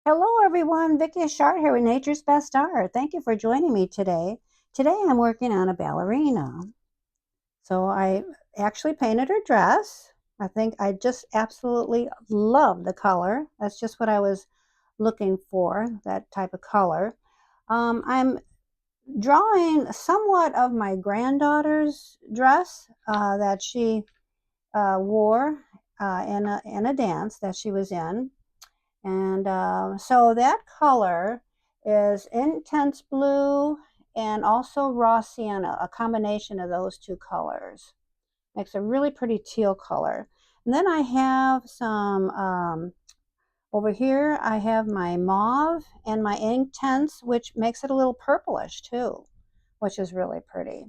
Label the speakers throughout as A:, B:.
A: Hello everyone, Vicki Achard here with Nature's Best Art. Thank you for joining me today. Today I'm working on a ballerina. So I actually painted her dress. I think I just absolutely love the color. That's just what I was looking for, that type of color. I'm drawing somewhat of my granddaughter's dress that she wore in a dance that she was in. And so that color is intense blue and also raw sienna, a combination of those two colors. Makes a really pretty teal color. And then I have some, over here, I have my mauve and my intense, which makes it a little purplish too, which is really pretty.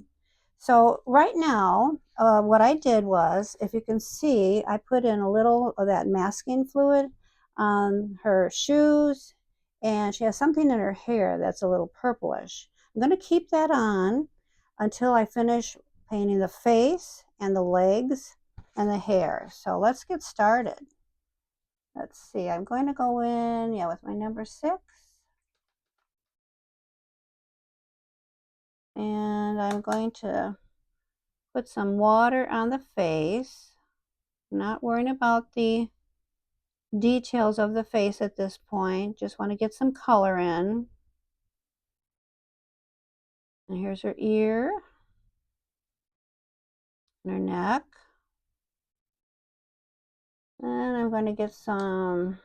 A: So right now, what I did was, if you can see, I put in a little of that masking fluid on her shoes, and she has something in her hair that's a little purplish. I'm going to keep that on until I finish painting the face and the legs and the hair. So let's get started. Let's see, I'm going to go in, yeah, with my number 6. And I'm going to put some water on the face. I'm not worrying about the details of the face at this point. Just want to get some color in. And here's her ear and her neck. And I'm going to get some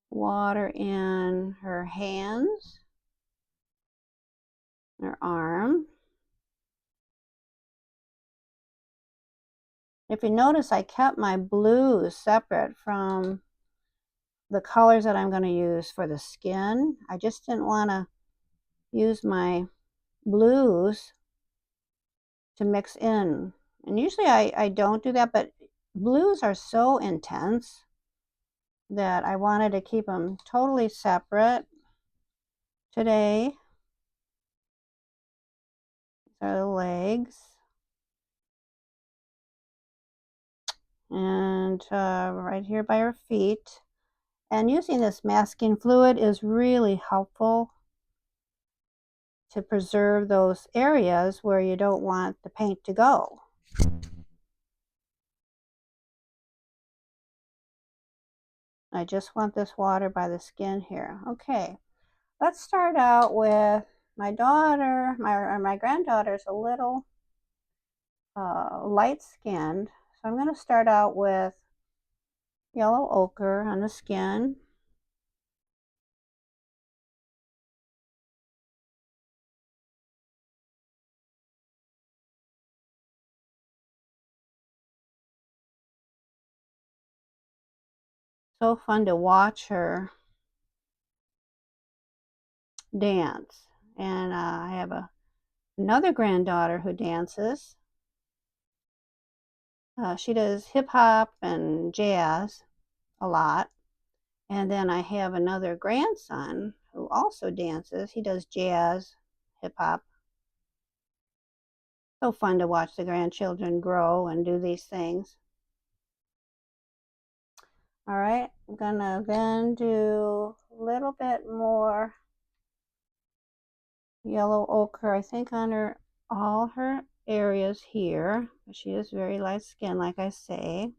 A: water in her hands, her arm. If you notice, I kept my blues separate from the colors that I'm going to use for the skin. I just didn't want to use my blues to mix in. And usually I don't do that, but blues are so intense that I wanted to keep them totally separate today. These are the legs. And right here by her feet. And using this masking fluid is really helpful to preserve those areas where you don't want the paint to go. I just want this water by the skin here. Okay, let's start out with my daughter. My granddaughter's a little light skinned, so I'm going to start out with yellow ochre on the skin. So fun to watch her dance. And I have another granddaughter who dances. She does hip hop and jazz a lot. And then I have another grandson who also dances. He does jazz, hip hop. So fun to watch the grandchildren grow and do these things. All right, I'm gonna then do a little bit more yellow ochre, I think, on her, all her areas here. She is very light skinned, like I say.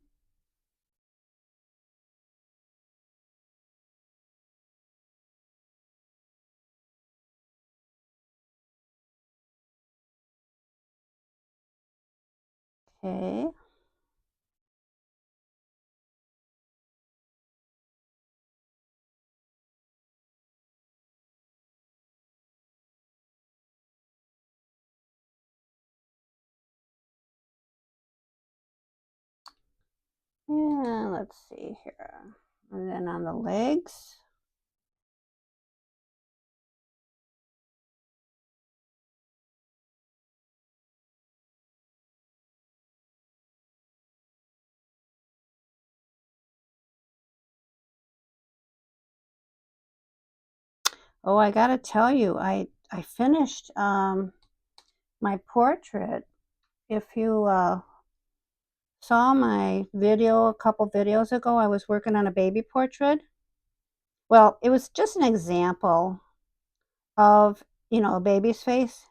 A: Okay. And let's see here. And then on the legs. Oh, I gotta tell you, I finished my portrait. If you saw my video a couple videos ago, I was working on a baby portrait. Well, it was just an example of, a baby's face.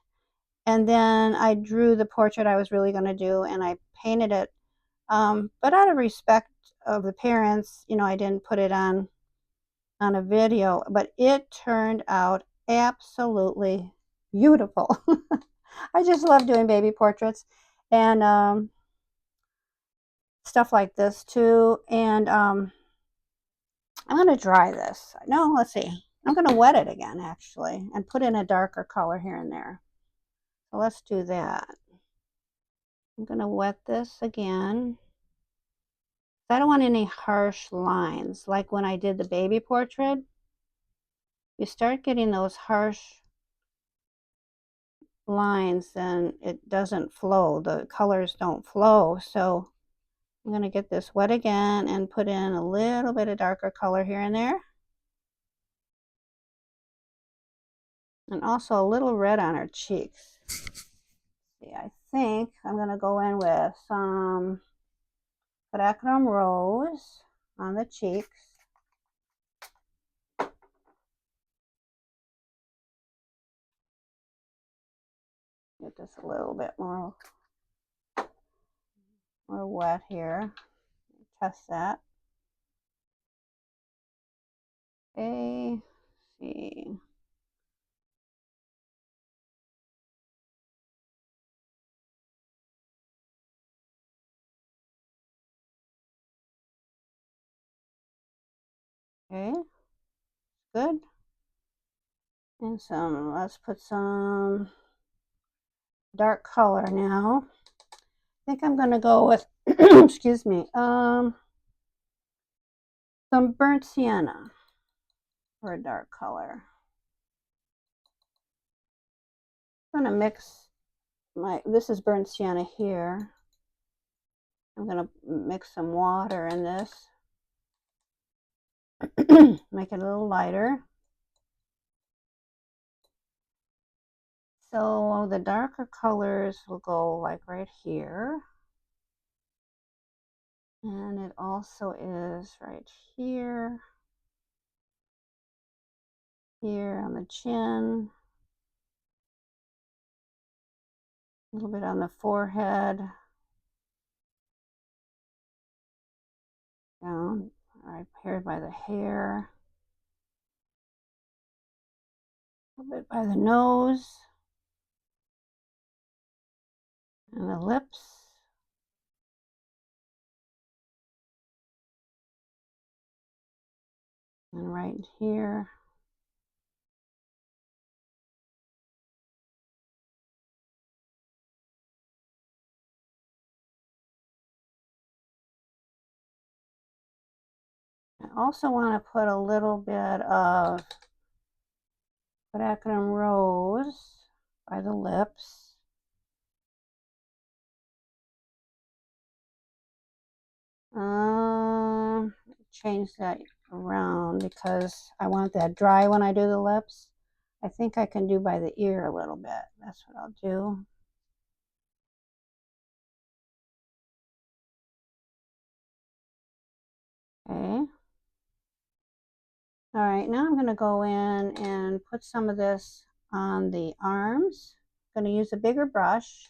A: And then I drew the portrait I was really going to do, and I painted it. But out of respect of the parents, I didn't put it on a video, but it turned out absolutely beautiful. I just love doing baby portraits and stuff like this too. And I'm going to dry this. No, let's see. I'm going to wet it again, actually, and put in a darker color here and there. So let's do that. I'm going to wet this again. I don't want any harsh lines. Like when I did the baby portrait, you start getting those harsh lines, then it doesn't flow. The colors don't flow. So I'm going to get this wet again and put in a little bit of darker color here and there. And also a little red on her cheeks. See, I think I'm going to go in with some Platinum Rose on the cheeks. Get this a little bit more wet here. Test that. Okay, see. Okay, good. And let's put some dark color now. I think I'm going to go with, excuse me, some burnt sienna for a dark color. I'm going to mix this is burnt sienna here. I'm going to mix some water in this. Make it a little lighter. So the darker colors will go like right here. And it also is right here. Here on the chin. A little bit on the forehead. Down right here by the hair. A little bit by the nose. And the lips. And right here. I also want to put a little bit of Platinum Rose by the lips. Change that around because I want that dry when I do the lips. I think I can do by the ear a little bit. That's what I'll do. Okay. All right, now I'm going to go in and put some of this on the arms. I'm going to use a bigger brush.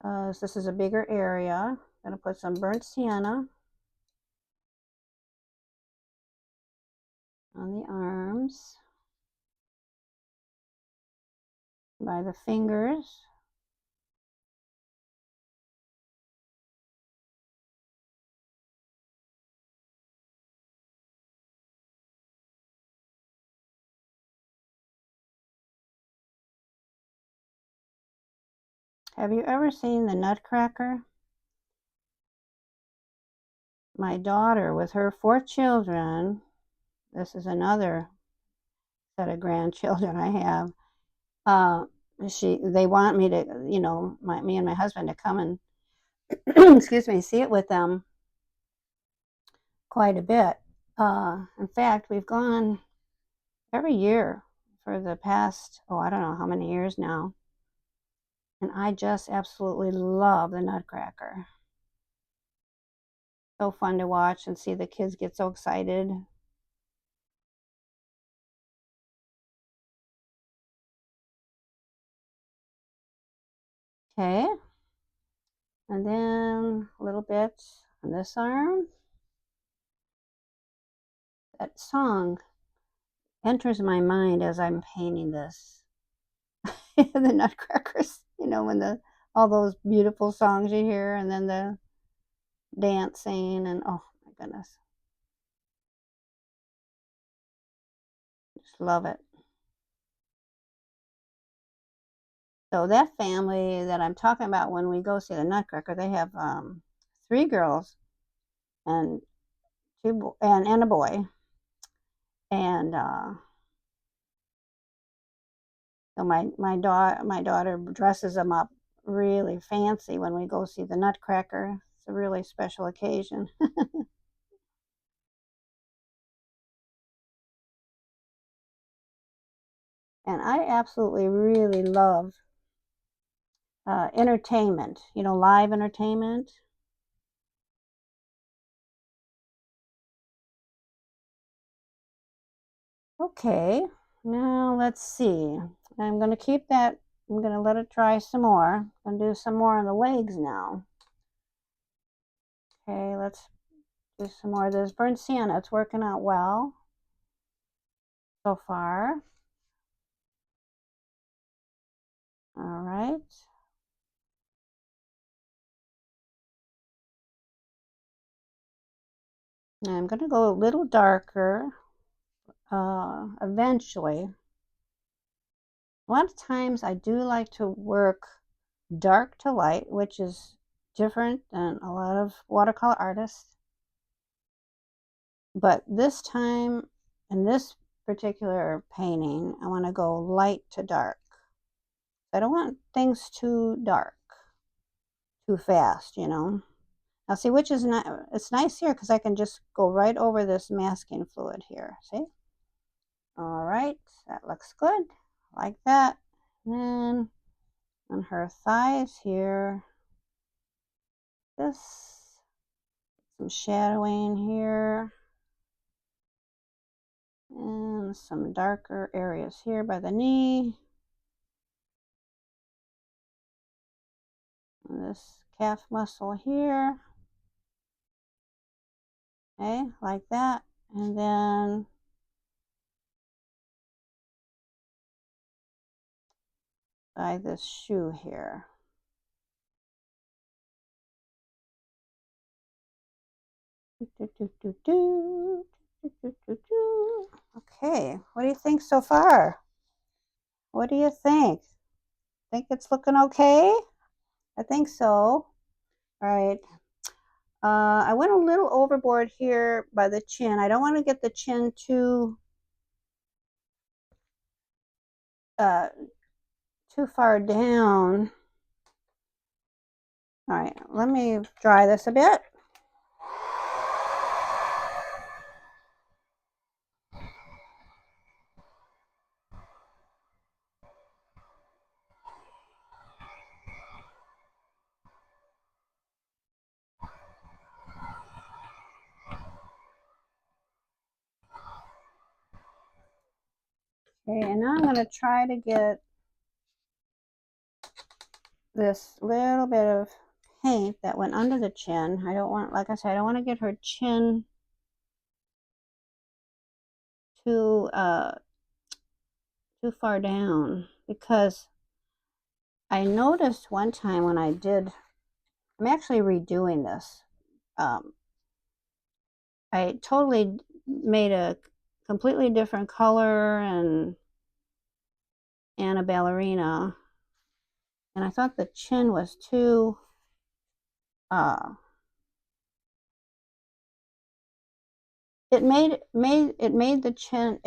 A: So this is a bigger area. I'm going to put some burnt sienna on the arms by the fingers. Have you ever seen the Nutcracker? My daughter, with her 4 children, this is another set of grandchildren I have. They want me to, me and my husband to come and, excuse me, see it with them quite a bit. In fact, we've gone every year for the past, I don't know how many years now. And I just absolutely love the Nutcracker. So fun to watch and see the kids get so excited. Okay. And then a little bit on this arm. That song enters my mind as I'm painting this. The Nutcrackers, you know, when the all those beautiful songs you hear, and then the dancing, and oh my goodness, just love it. So that family that I'm talking about when we go see the Nutcracker, they have 3 girls and and a boy, and so my daughter dresses them up really fancy when we go see the Nutcracker. It's a really special occasion. And I absolutely really love entertainment, you know, live entertainment. Okay, now let's see. I'm going to keep that. I'm going to let it dry some more. I'm going to do some more on the legs now. Okay, let's do some more of this burnt sienna. It's working out well so far. All right. Now I'm going to go a little darker eventually. A lot of times I do like to work dark to light, which is different than a lot of watercolor artists. But this time, in this particular painting, I want to go light to dark. I don't want things too dark, too fast, you know. Now see, which is not, it's nice here because I can just go right over this masking fluid here, see? All right, that looks good, like that. And then on her thighs here, this, some shadowing here, and some darker areas here by the knee. And this calf muscle here. Okay, like that. And then by this shoe here. Okay, what do you think so far? What do you think? Think it's looking okay? I think so. All right. I went a little overboard here by the chin. I don't want to get the chin uh, too far down. All right, let me dry this a bit. Okay, and now I'm going to try to get this little bit of paint that went under the chin. I don't want, like I said, I don't want to get her chin too too far down, because I noticed one time when I did, I'm actually redoing this. I totally made a completely different color and a ballerina, and I thought the chin was too it made the chin,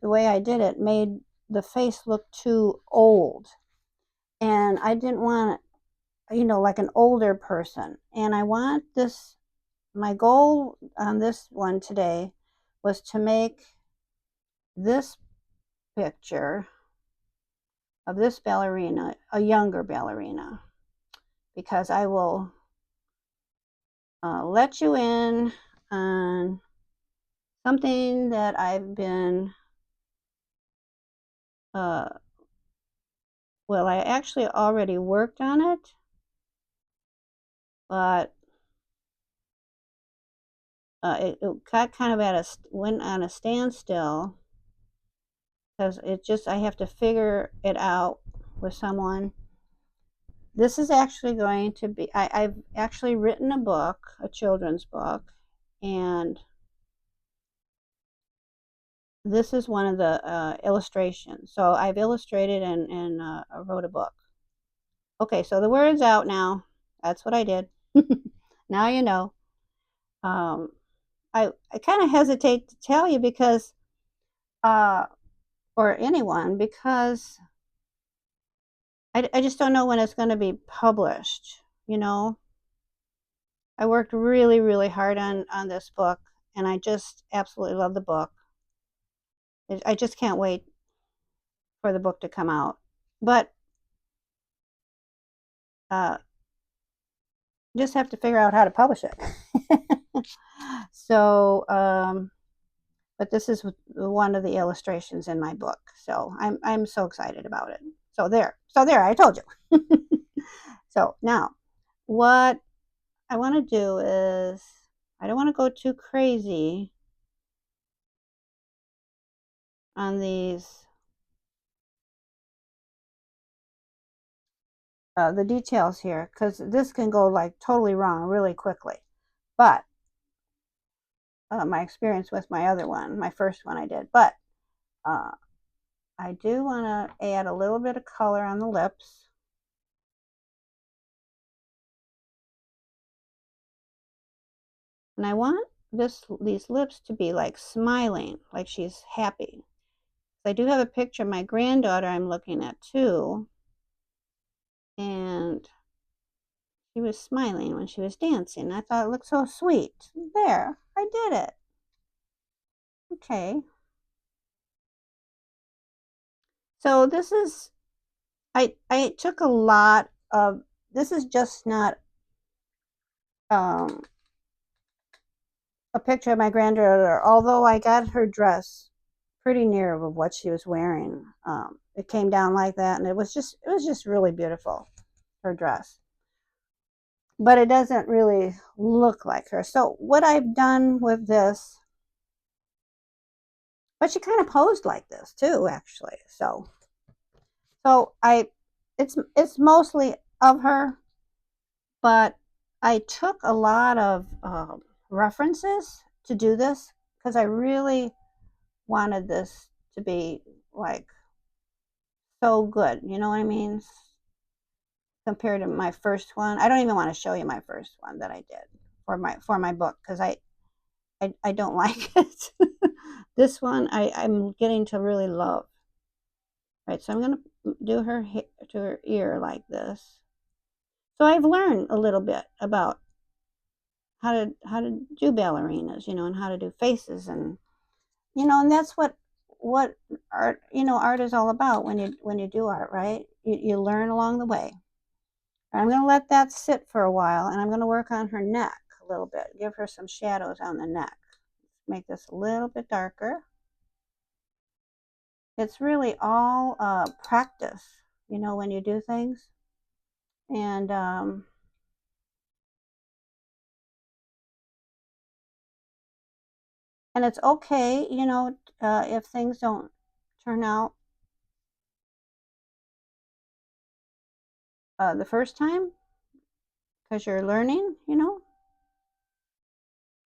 A: the way I did it, made the face look too old, and I didn't want, you know, like an older person. And I want this, my goal on this one today was to make this picture of this ballerina a younger ballerina, because I will let you in on something that I've been well, I actually already worked on it, but it got kind of at a went on a standstill because I have to figure it out with someone. This is actually going to be, I've actually written a book, a children's book, and this is one of the illustrations. So I've illustrated and wrote a book. Okay, so the word's out now. That's what I did. Now you know. Um, I kind of hesitate to tell you because, uh, or anyone, because I just don't know when it's going to be published. You know, I worked really, really hard on this book, and I just absolutely love the book. I just can't wait for the book to come out. But uh, just have to figure out how to publish it. So, but this is one of the illustrations in my book, so I'm so excited about it. So there, I told you. So now, what I want to do is I don't want to go too crazy on these the details here because this can go like totally wrong really quickly. But my experience with my other one, my first one I did, but uh, I do want to add a little bit of color on the lips. And I want these lips to be like smiling, like she's happy. I do have a picture of my granddaughter I'm looking at too. And she was smiling when she was dancing. I thought it looked so sweet. There, I did it. Okay. So this is, I took a lot of, this is just not um, a picture of my granddaughter, although I got her dress pretty near of what she was wearing. It came down like that, and it was just really beautiful, her dress. But it doesn't really look like her. So what I've done with this, but she kind of posed like this too, actually. So it's mostly of her, but I took a lot of references to do this because I really wanted this to be like so good. You know what I mean? Compared to my first one, I don't even want to show you my first one that I did for my book because I don't like it. This one I'm getting to really love. Right, so I'm gonna do her to her ear like this. So I've learned a little bit about how to do ballerinas, and how to do faces, and and that's what art art is all about when you do art, right? You learn along the way. I'm going to let that sit for a while, and I'm going to work on her neck a little bit, give her some shadows on the neck. Make this a little bit darker. It's really all practice, when you do things. And it's okay, if things don't turn out the first time because you're learning,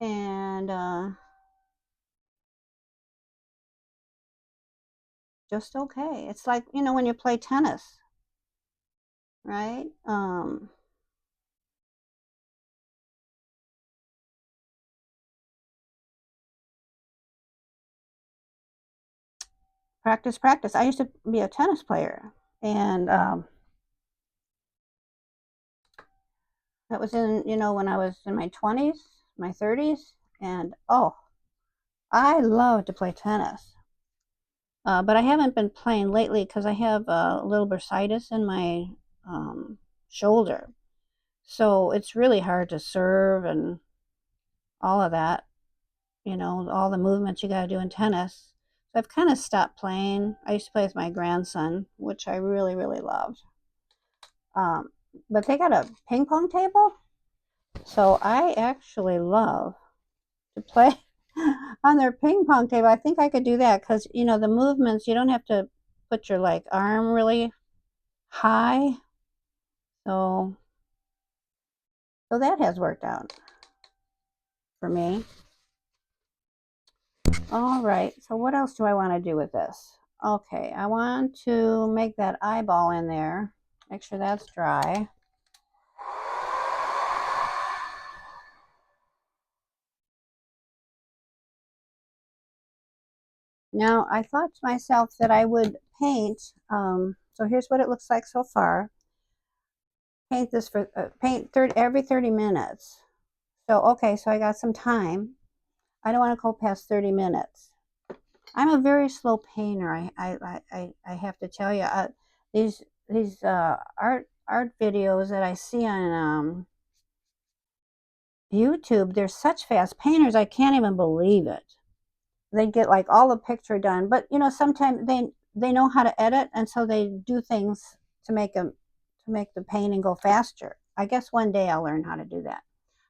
A: and just okay. It's like, when you play tennis, right? Practice, practice. I used to be a tennis player, and that was when I was in my 20s, my 30s, and oh, I love to play tennis. But I haven't been playing lately because I have a little bursitis in my shoulder. So it's really hard to serve and all of that, all the movements you got to do in tennis. So I've kind of stopped playing. I used to play with my grandson, which I really, really loved. Um, but they got a ping pong table. So I actually love to play on their ping pong table. I think I could do that because, you know, the movements, you don't have to put your like arm really high. So, so that has worked out for me. All right, so what else do I want to do with this? Okay, I want to make that eyeball in there. Make sure that's dry. Now, I thought to myself that I would paint. So here's what it looks like so far. Paint this for every 30 minutes. So, okay, so I got some time. I don't want to go past 30 minutes. I'm a very slow painter. I have to tell you, these art videos that I see on YouTube, they're such fast painters. I can't even believe it. They get like all the picture done, but you know, sometimes they know how to edit, and so they do things to make them to make the painting go faster. I guess one day I'll learn how to do that.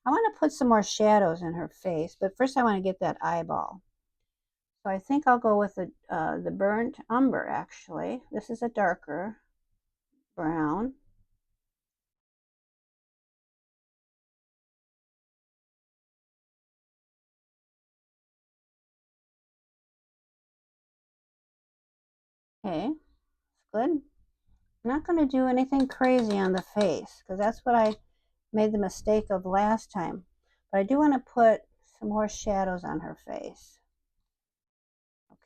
A: I want to put some more shadows in her face, but first I want to get that eyeball. So I think I'll go with the burnt umber, actually. This is a darker brown. Okay, good. I'm not going to do anything crazy on the face because that's what I made the mistake of last time. But I do want to put some more shadows on her face.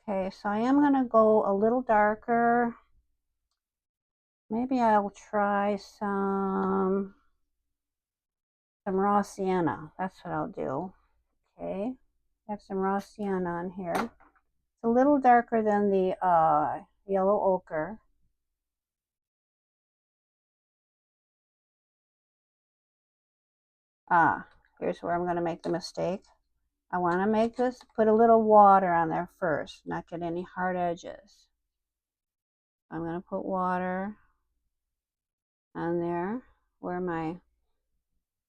A: Okay, so I am going to go a little darker. Maybe I'll try some raw sienna. That's what I'll do. Okay, I have some raw sienna on here. It's a little darker than the yellow ochre. Ah, here's where I'm going to make the mistake. I want to make this, put a little water on there first, not get any hard edges. I'm going to put water on there where my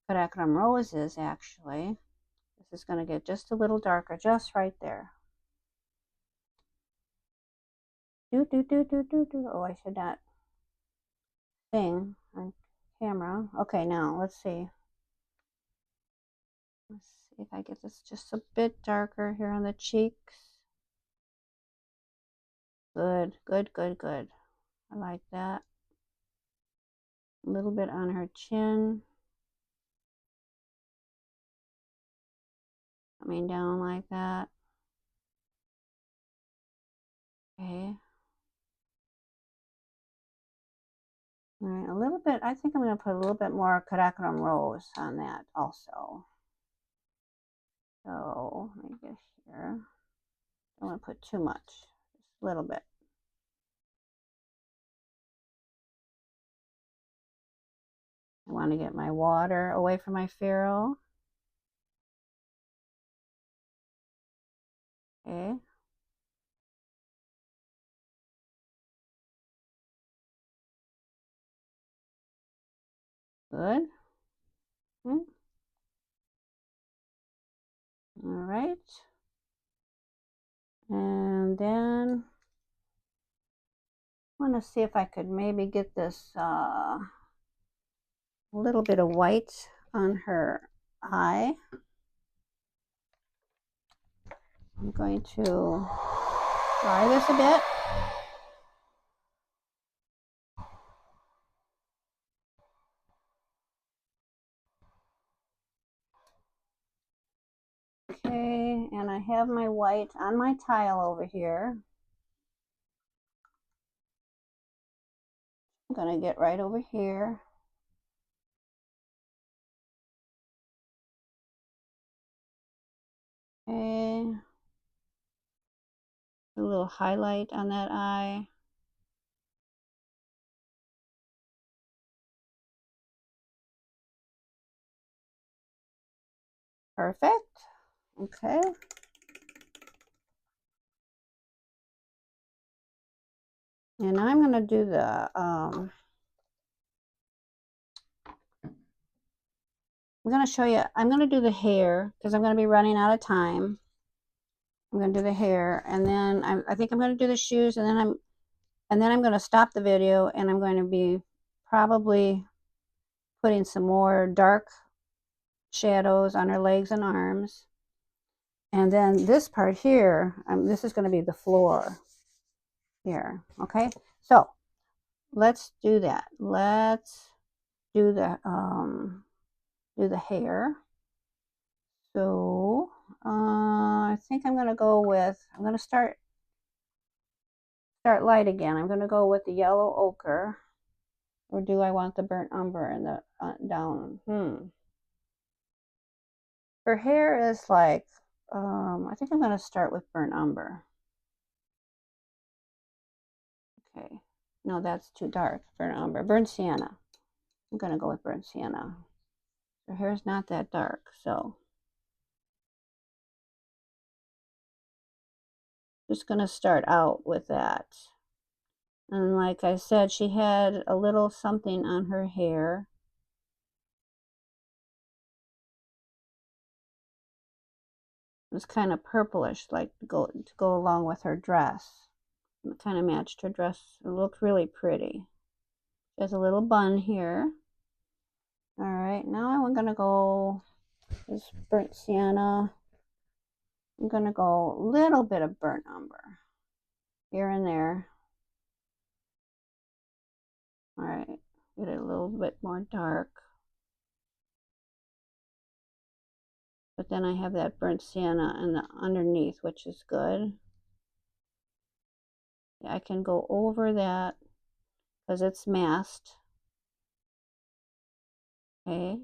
A: Caracram rose is actually. This is going to get just a little darker, just right there. Do, do, do, do, do, do. Oh, I should not sing on camera. Okay, now let's see. Let's see if I get this just a bit darker here on the cheeks. Good, good, good, good. I like that. A little bit on her chin. Coming down like that. Okay. All right, a little bit. I think I'm going to put a little bit more Caracram rose on that also. So let me get here. I don't want to put too much, just a little bit. I want to get my water away from my ferrule. Okay. Good. Okay. All right. And then I want to see if I could maybe get this little bit of white on her eye. I'm going to dry this a bit. Okay, and I have my white on my tile over here. I'm going to get right over here. Okay. A little highlight on that eye. Perfect. Okay. And I'm going to do the, I'm going to show you, I'm going to do the hair because I'm going to be running out of time. I'm going to do the hair, and then I think I'm going to do the shoes, and then I'm going to stop the video, and I'm going to be probably putting some more dark shadows on her legs and arms. And then this part here, this is going to be the floor here. Okay, so let's do that. Let's do the hair. So I think I'm going to go with, I'm going to start light again. I'm going to go with the yellow ochre, or do I want the burnt umber in the down? Her hair is like, I think I'm going to start with burnt umber. Okay, no, that's too dark. Burnt umber, burnt sienna. I'm going to go with burnt sienna. Her hair is not that dark, so just going to start out with that. And like I said, she had a little something on her hair. It was kind of purplish, like to go along with her dress. It kind of matched her dress. It looked really pretty. There's a little bun here. All right, now I'm going to go this burnt sienna. I'm going to go a little bit of burnt umber here and there. All right, get it a little bit more dark. But then I have that burnt sienna in the underneath, which is good. I can go over that because it's masked. Okay.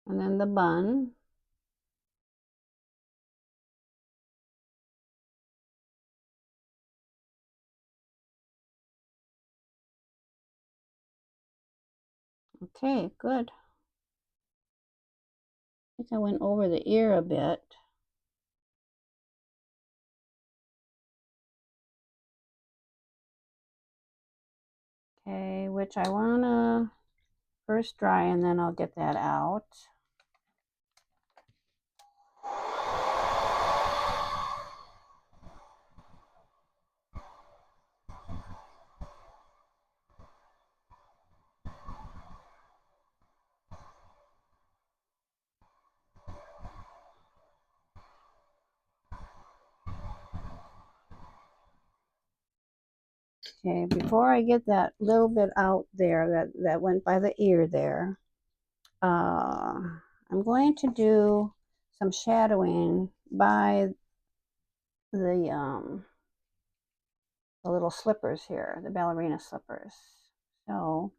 A: And then the bun. Okay, good. I think I went over the ear a bit. Okay, which I want to first dry, and then I'll get that out. Okay, before I get that little bit out there that went by the ear there, I'm going to do some shadowing by the little slippers here, the ballerina slippers. So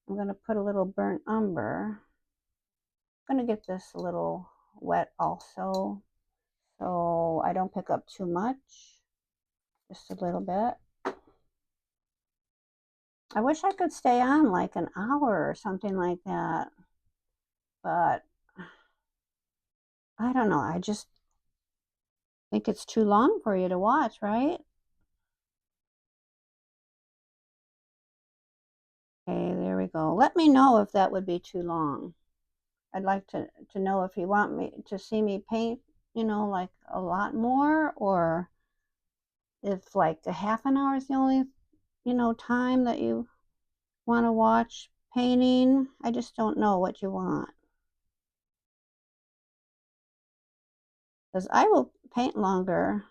A: I'm going to put a little burnt umber. I'm going to get this a little wet also, so I don't pick up too much, just a little bit. I wish I could stay on like an hour or something like that, but I don't know. I just think it's too long for you to watch, right? Okay, there we go. Let me know if that would be too long. I'd like to know if you want me to see me paint, like a lot more, or if like a half an hour is the only, time that you want to watch painting. I just don't know what you want. Because I will paint longer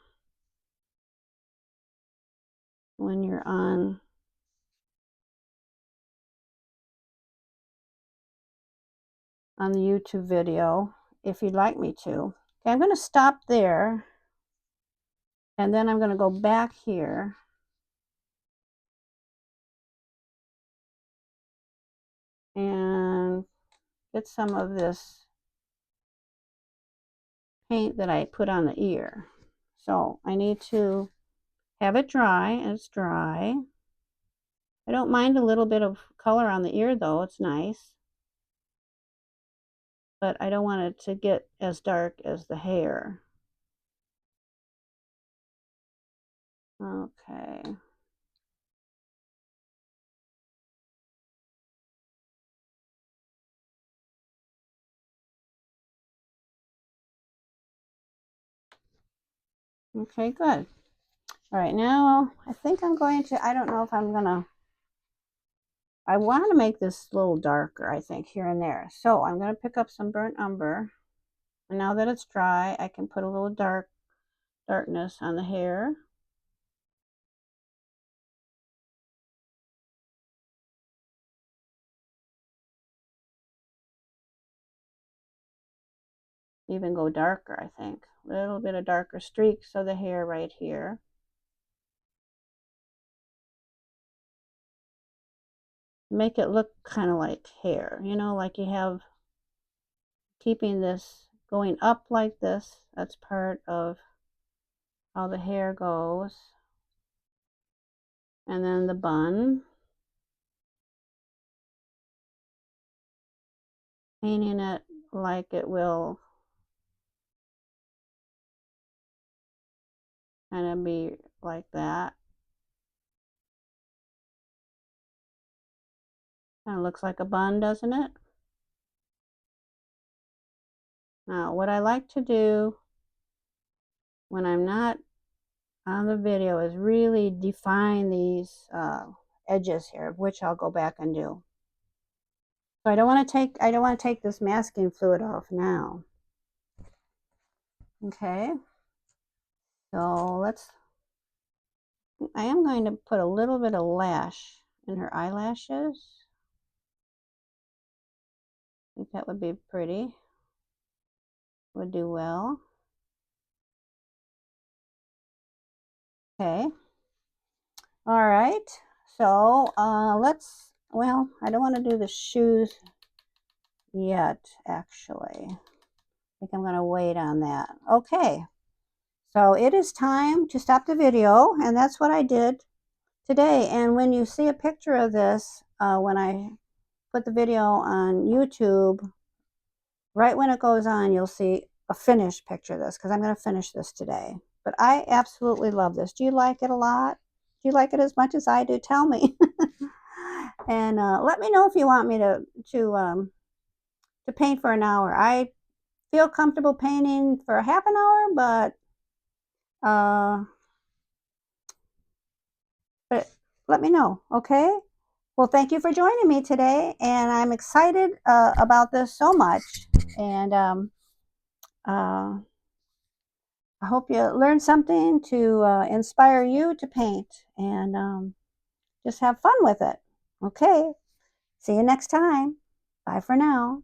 A: when you're on the YouTube video, if you'd like me to. Okay, I'm going to stop there, and then I'm going to go back here and get some of this paint that I put on the ear. So I need to have it dry, and it's dry. I don't mind a little bit of color on the ear though, it's nice. But I don't want it to get as dark as the hair. Okay. Okay, good. All right, now I think I'm going to, I don't know if I'm gonna, I want to make this a little darker, I think, here and there. So I'm going to pick up some burnt umber. And now that it's dry, I can put a little darkness on the hair. Even go darker, I think. A little bit of darker streaks of the hair right here. Make it look kind of like hair, you know, like you have, keeping this going up like this. That's part of how the hair goes. And then the bun. Painting it like it will kind of be like that. Kind of looks like a bun, doesn't it? Now, what I like to do when I'm not on the video is really define these edges here, which I'll go back and do. So I don't want to take this masking fluid off now. Okay. So I am going to put a little bit of lash in her eyelashes. I think that would be pretty. Would do well. Okay. All right. So well, I don't want to do the shoes yet, actually. I think I'm going to wait on that. Okay. So it is time to stop the video, and that's what I did today. And when you see a picture of this, when I put the video on YouTube, right when it goes on, you'll see a finished picture of this, because I'm going to finish this today. But I absolutely love this. Do you like it a lot? Do you like it as much as I do? Tell me. And let me know if you want me to paint for an hour. I feel comfortable painting for a half an hour, but let me know, okay? Well, thank you for joining me today, and I'm excited about this so much. And I hope you learned something to inspire you to paint, and just have fun with it. Okay, see you next time. Bye for now.